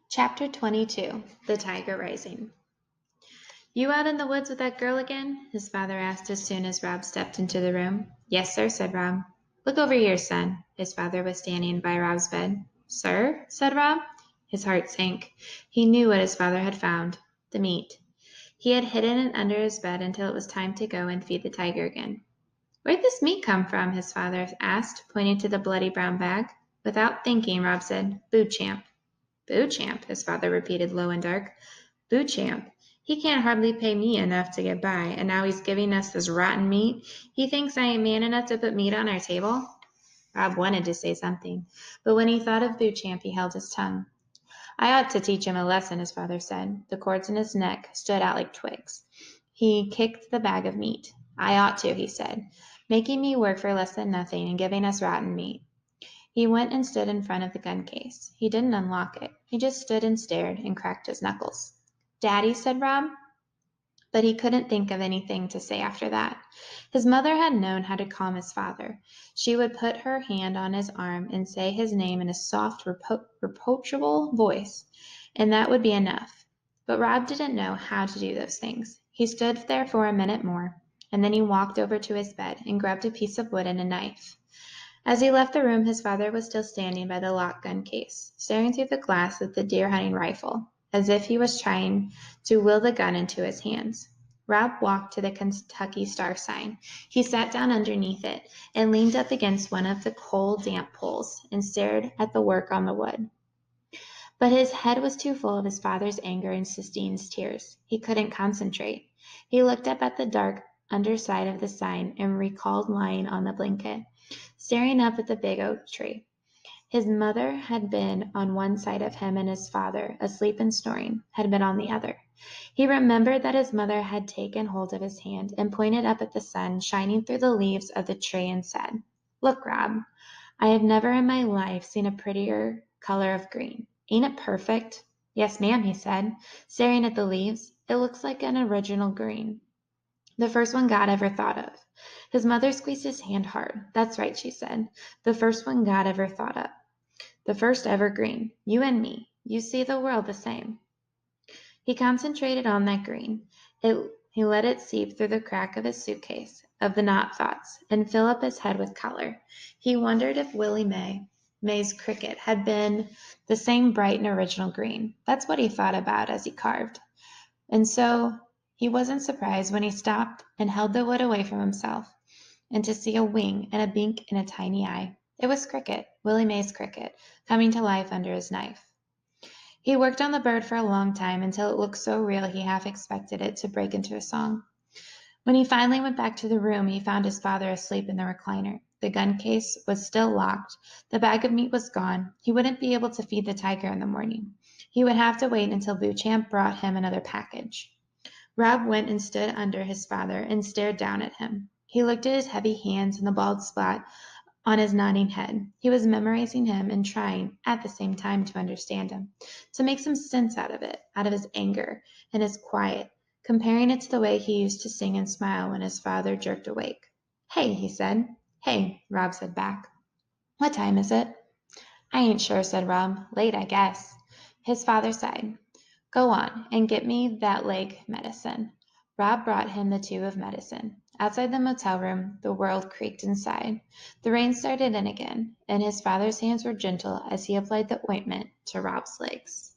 Chapter 22 The Tiger Rising. You out in the woods with that girl again? His father asked as soon as Rob stepped into the room. Yes, sir, said Rob. Look over here, son. His father was standing by Rob's bed. Sir? Said Rob. His heart sank. He knew what his father had found. The meat. He had hidden it under his bed until it was time to go and feed the tiger again. Where'd this meat come from? His father asked, pointing to the bloody brown bag. Without thinking, Rob said, Boocham. Boocham, his father repeated low and dark. Boocham. He can't hardly pay me enough to get by, and now he's giving us this rotten meat. He thinks I ain't man enough to put meat on our table. Rob wanted to say something, but when he thought of Boocham, he held his tongue. I ought to teach him a lesson, his father said. The cords in his neck stood out like twigs. He kicked the bag of meat. I ought to, he said, making me work for less than nothing and giving us rotten meat. He went and stood in front of the gun case. He didn't unlock it. He just stood and stared and cracked his knuckles. Daddy, said Rob. But he couldn't think of anything to say after that. His mother had known how to calm his father. She would put her hand on his arm and say his name in a soft, reproachable voice, and that would be enough. But Rob didn't know how to do those things. He stood there for a minute more, and then he walked over to his bed and grabbed a piece of wood and a knife. As he left the room, his father was still standing by the locked gun case, staring through the glass at the deer hunting rifle, as if he was trying to will the gun into his hands. Rob walked to the Kentucky Star sign. He sat down underneath it and leaned up against one of the cold, damp poles and stared at the work on the wood. But his head was too full of his father's anger and Sistine's tears. He couldn't concentrate. He looked up at the dark underside of the sign and recalled lying on the blanket, staring up at the big oak tree. His mother had been on one side of him, and his father, asleep and snoring, had been on the other. He remembered that his mother had taken hold of his hand and pointed up at the sun shining through the leaves of the tree and said, Look, Rob, I have never in my life seen a prettier color of green. Ain't it perfect? Yes, ma'am, he said, staring at the leaves. It looks like an original green. The first one God ever thought of. His mother squeezed his hand hard. That's right, she said. The first one God ever thought of. The first ever green. You and me. You see the world the same. He concentrated on that green. He let it seep through the crack of his suitcase of the not thoughts and fill up his head with color. He wondered if Willie Mae's cricket had been the same bright and original green. That's what he thought about as he carved. And so he wasn't surprised when he stopped and held the wood away from himself, and to see a wing and a beak and a tiny eye. It was Cricket, Willie Mae's cricket, coming to life under his knife. He worked on the bird for a long time until it looked so real he half expected it to break into a song. When he finally went back to the room, he found his father asleep in the recliner. The gun case was still locked. The bag of meat was gone. He wouldn't be able to feed the tiger in the morning. He would have to wait until Boocham brought him another package. Rob went and stood under his father and stared down at him. He looked at his heavy hands and the bald spot on his nodding head. He was memorizing him and trying, at the same time, to understand him, to make some sense out of it, out of his anger and his quiet, comparing it to the way he used to sing and smile when his father jerked awake. Hey, he said. Hey, Rob said back. What time is it? I ain't sure, said Rob. Late, I guess. His father sighed. Go on and get me that leg medicine. Rob brought him the tube of medicine. Outside the motel room, the world creaked inside. The rain started in again, and his father's hands were gentle as he applied the ointment to Rob's legs.